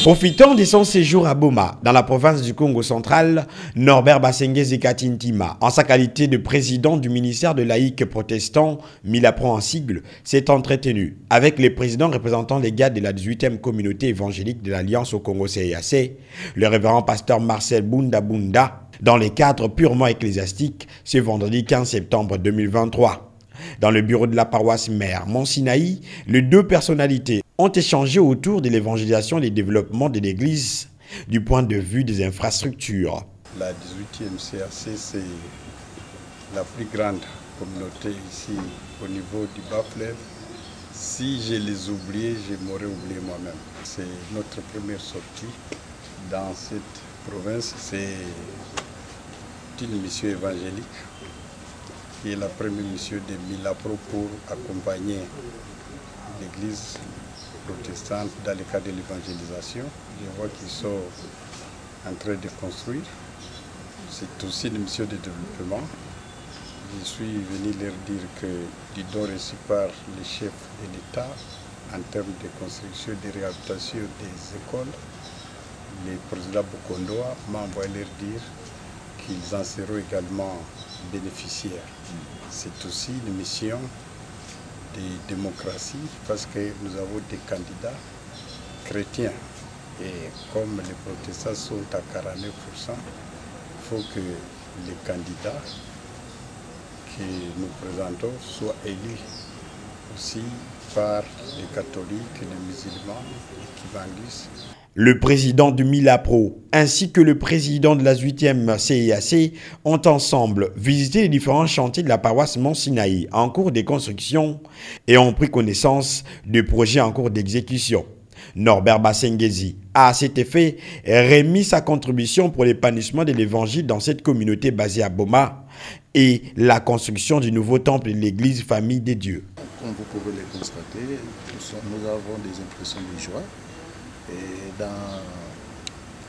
Profitant de son séjour à Boma, dans la province du Congo central, Norbert Basengezi Katintima, en sa qualité de président du ministère de laïcs protestants, Milapro en sigle, s'est entretenu avec les présidents représentants légaux de la 18e communauté évangélique de l'Alliance au Congo CIAC, le révérend pasteur Marcel Bunda Bunda, dans les cadres purement ecclésiastiques, ce vendredi 15 septembre 2023. Dans le bureau de la paroisse mère Mont-Sinaï, les deux personnalités ont échangé autour de l'évangélisation et du développement de l'Église du point de vue des infrastructures. La 18e CAC, c'est la plus grande communauté ici au niveau du Bas-Fleuve. Si je les oubliais, je m'aurais oublié moi-même. C'est notre première sortie dans cette province. C'est une mission évangélique qui est la première mission de Milapro pour accompagner l'Église protestante dans le cadre de l'évangélisation. Je vois qu'ils sont en train de construire. C'est aussi une mission de développement. Je suis venu leur dire que du don reçu par les chefs de l'État en termes de construction et de réhabilitation des écoles, le président Bokondoa m'a envoyé leur dire qu'ils en seront également bénéficiaires. C'est aussi une mission de démocratie parce que nous avons des candidats chrétiens et comme les protestants sont à 49%, il faut que les candidats que nous présentons soient élus aussi par les catholiques, les musulmans, les évangélistes. Le président du Milapro ainsi que le président de la 18e CIAC ont ensemble visité les différents chantiers de la paroisse Mont-Sinaï en cours de construction et ont pris connaissance de projets en cours d'exécution. Norbert Basengezi a à cet effet remis sa contribution pour l'épanouissement de l'évangile dans cette communauté basée à Boma et la construction du nouveau temple de l'église Famille des Dieux. Comme vous pouvez le constater, nous avons des impressions de joie. Et dans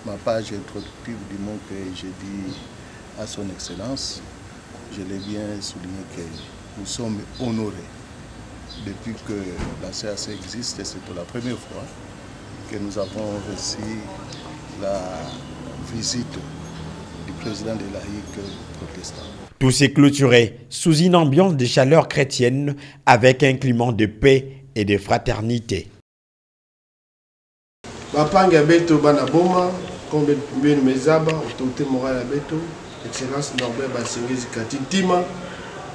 ma page introductive du mot que j'ai dit à son Excellence, je l'ai bien souligné que nous sommes honorés. Depuis que la CAC existe, et c'est pour la première fois que nous avons reçu la visite du président des laïcs protestants. Tout s'est clôturé sous une ambiance de chaleur chrétienne avec un climat de paix et de fraternité. Bapanga beto bana boma kombe mbeni mezaba autorité morale à beto excellence Norbert Basengezi Katintima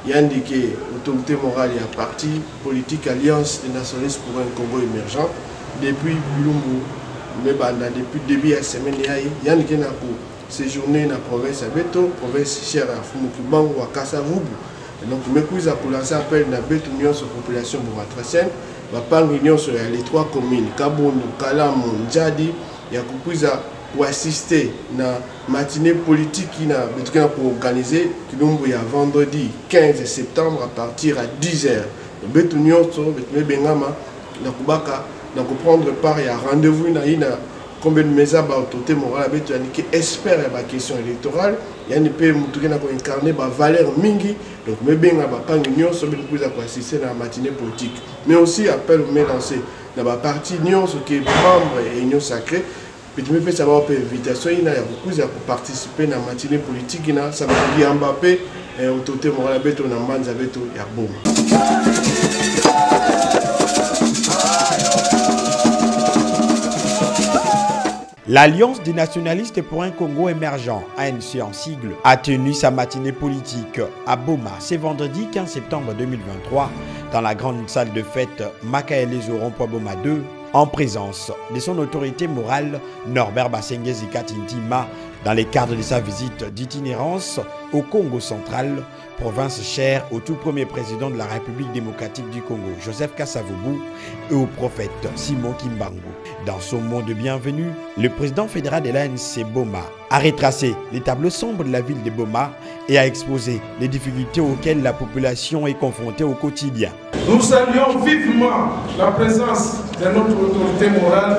yandike autorité morale et parti politique alliance des nationalistes pour un Congo émergent depuis Bilumbu mebanda depuis début à semaine yandike na ko séjourner na province à beto province chère à Fumukibango à Kasavubu donc mekuiza pour lancer appel na beto union sur population bomatracienne Bapang union sur les trois communes, Kabondo, Kalamu, Ndjadi, Yakupuiza pour assister na matinée politique qui n'a pour organiser qui a vendredi 15 septembre à partir à 10h. Le beto union sur le Bengama, na Kubaka, na prendre part et à rendez-vous na combien de mesa ba autorité morale beto qui espère la question électorale yani pe mutuki na ko incarner ba valeur mingi donc me benga ba pang union so ben kuza ko assister na matinée politique mais aussi appel au lancé na ba parti union ce qui est membre et union sacrée petit me peut savoir pe invitation ina ya kuza pour participer na matinée politique ina ça va dire Mbappé autorité morale beto na manza beto ya Boma. L'Alliance des nationalistes pour un Congo émergent, ANC en sigle, a tenu sa matinée politique à Boma ce vendredi 15 septembre 2023 dans la grande salle de fête Makaele Zoron Boma 2 en présence de son autorité morale Norbert Basengezi Katintima dans le cadre de sa visite d'itinérance au Congo central, province chère au tout premier président de la République démocratique du Congo, Joseph Kasavubu, et au prophète Simon Kimbangu. Dans son mot de bienvenue, le président fédéral de l'ANC Boma a retracé les tableaux sombres de la ville de Boma et a exposé les difficultés auxquelles la population est confrontée au quotidien. Nous saluons vivement la présence de notre autorité morale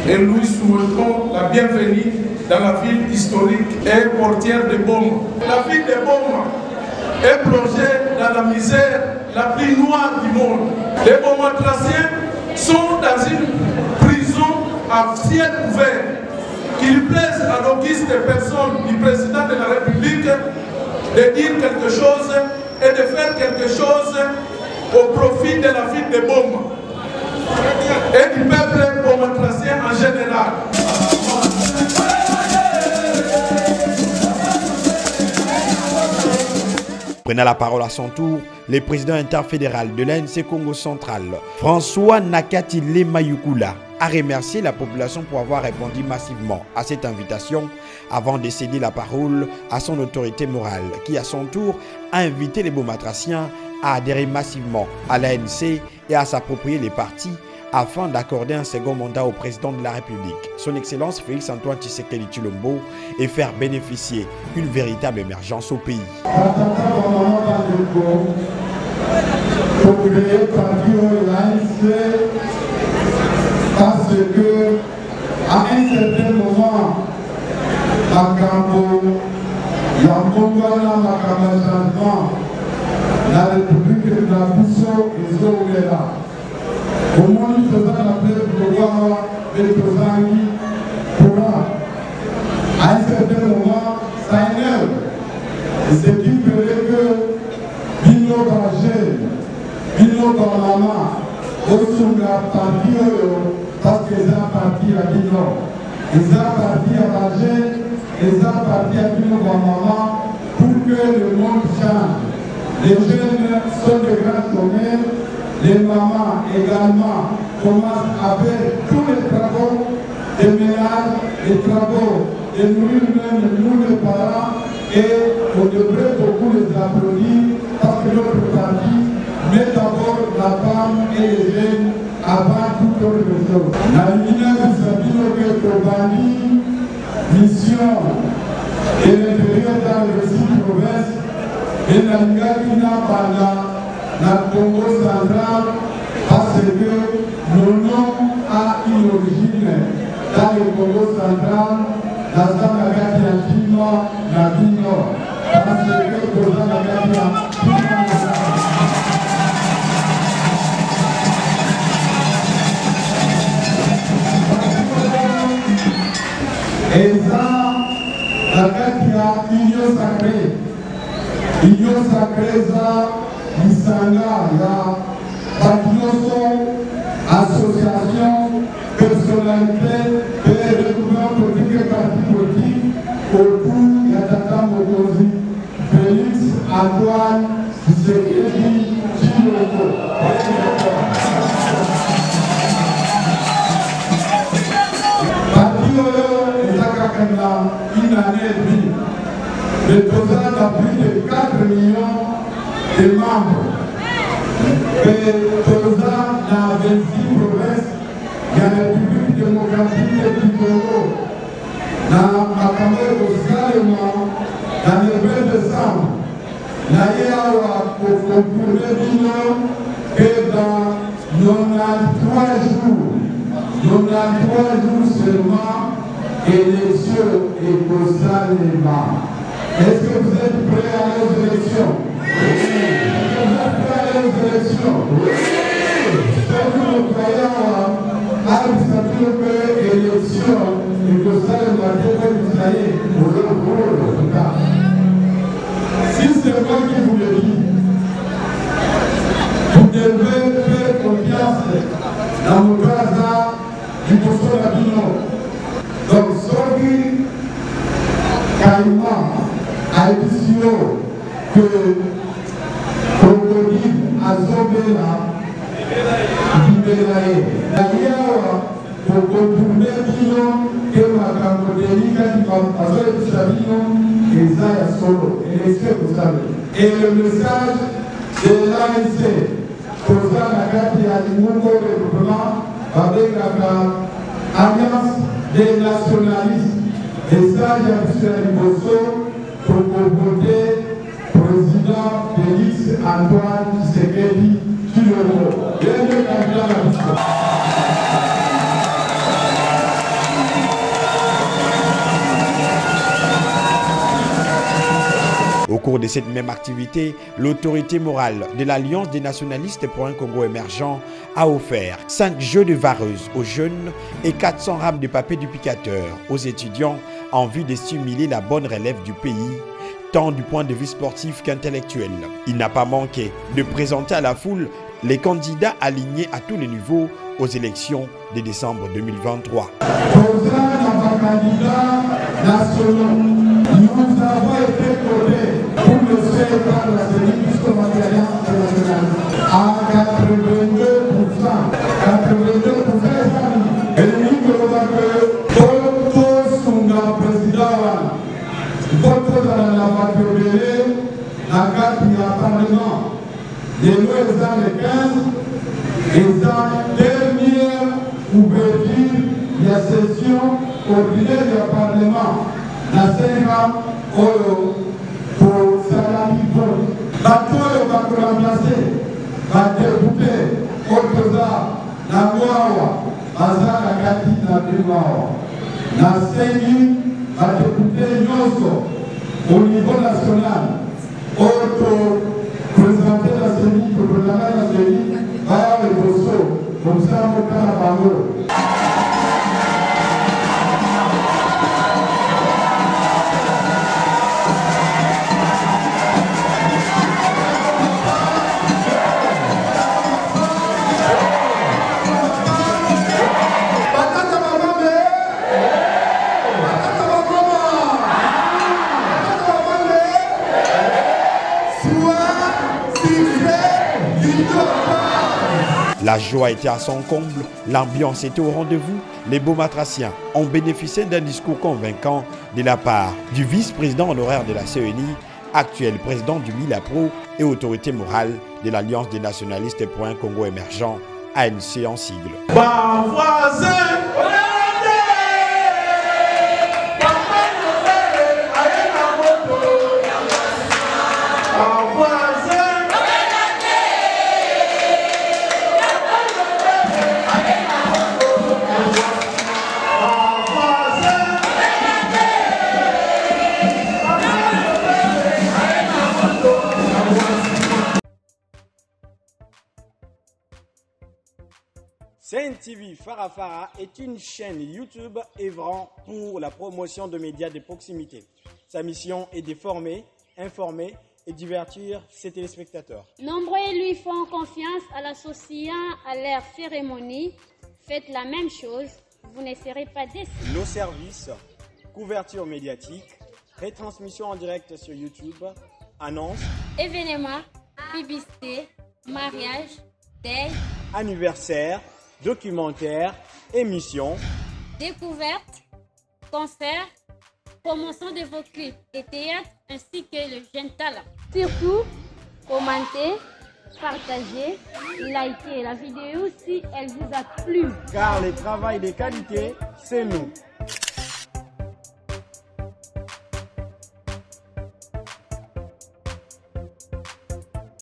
et nous lui souhaitons la bienvenue dans la ville historique et portière de Boma. La ville de Boma est plongée dans la misère la plus noire du monde. Les Bomatraciens sont dans une prison à ciel ouvert, qu'il plaise à l'auguste personne du président de la République de dire quelque chose et de faire quelque chose au profit de la ville de Boma et du peuple bomatracien en général. Prenant la parole à son tour, le président interfédéral de l'ANC Congo Central, François Nakatile Mayukula, a remercié la population pour avoir répondu massivement à cette invitation avant de céder la parole à son autorité morale, qui à son tour a invité les Bomatraciens à adhérer massivement à l'ANC et à s'approprier les partis afin d'accorder un second mandat au président de la République, son Excellence Félix-Antoine Tshisekedi Tshilombo, et faire bénéficier une véritable émergence au pays. Parce que à un certain moment, la République de la Bissau et Zoéla. Au moment où faisant la plaie pour voir les Tozangi pourra, à un certain moment, ça énerve. Ce qui ferait que Bino Bagé, Bino Bamama, Osunga parti parce qu'ils ont parti à Bino. Ils ont parti à Bagé, ils ont parti à Bino Bamama pour que le monde change. Les jeunes sont de grands sommets. Les mamans également commencent à faire tous les travaux de ménage, les travaux de nourrir même nous les parents, et on devrait beaucoup les applaudir parce que notre parti met d'abord la femme et les jeunes avant toute autre chose. La lumière de Sabino Ketobani, mission de l'intérieur dans le site province, et la Ngakina Banda, la Congo central, parce que nos noms a une origine dans le Congo central, la Zanagati Antino, la Bino, parce que le Zanagati Antino, et ça, la Katia, union sacrée. Union sacrée, ça, Isanga, la Patinoso, association, personnalité, et regroupement politique et parti politique, autour de Tata Mokozi, Félix Antoine Tshisekedi Tshilombo. Parti une année et demie. Le Tozan a plus de 4 millions de membres. Et Tozan dans 26 provinces, il y a la République démocratique du Congo. Dans Makamé au Salomon, dans le 20 décembre, Naïawa pour concours que dans 93 jours seulement, élection et Saléma. Est-ce que vous êtes prêts à aller aux élections? Oui. Est-ce que vous êtes prêts à aller aux élections? Oui. C'est que nous croyons à que élection et Saléma si c'est moi qui vous le dis, vous devez faire confiance dans mon casa du poste latino. Donc, Sophie Caïman a édition que Crocodile Azobela Liberae. D'ailleurs, pour contourner Bino, que ma campodélica qui va passer de Sabino, et Zaya Solo, et les faits vous savez. Et le message de l'ANC, posant la carte à l'Imungo développement avec la alliance des nationalistes, et ça, il y a M. Liboso pour voter président Félix Antoine Tshisekedi Tshilombo. Il y a deux candidats à la mission. Au cours de cette même activité, l'autorité morale de l'Alliance des nationalistes pour un Congo émergent a offert 5 jeux de vareuse aux jeunes et 400 rames de papier du picateur aux étudiants en vue de stimuler la bonne relève du pays, tant du point de vue sportif qu'intellectuel. Il n'a pas manqué de présenter à la foule les candidats alignés à tous les niveaux aux élections de décembre 2023. Nous avons été cotés pour le faire dans la série jusqu'au matériel international à 82%. 82%. Et nous voulons que Toto Sunga président, Toto dans la voiture, la carte du Parlement, les lois dans les 15, et dans dernière ouverture de la session ordinaire du Parlement. La Sénat, pour Salami Vote, Bateau va remplacer, va débouter, Otoza, la Guawa, Baza, la Gati, la Bimawa. La Sénat va débouter Yoso au niveau national. Auto, présenter la Sénat, pour présenter la Sénat, va le Bosso, comme ça, on va la parole. La joie était à son comble, l'ambiance était au rendez-vous. Les Beaumatraciens ont bénéficié d'un discours convaincant de la part du vice-président honoraire de la CENI, actuel président du MILAPRO et autorité morale de l'Alliance des nationalistes pour un Congo émergent, ANC en sigle. CNTV Farafara est une chaîne YouTube œuvrant pour la promotion de médias de proximité. Sa mission est de former, informer et divertir ses téléspectateurs. Nombreux lui font confiance en l'associant à leur cérémonie. Faites la même chose, vous ne serez pas déçus. Nos services, couverture médiatique, retransmission en direct sur YouTube, annonces, événements, publicité, mariage, deuil, anniversaire, documentaires, émissions, découvertes, concerts, promotion de vos clips et théâtres ainsi que le jeune talent. Surtout, commentez, partagez, likez la vidéo si elle vous a plu. Car le travail de qualité, c'est nous.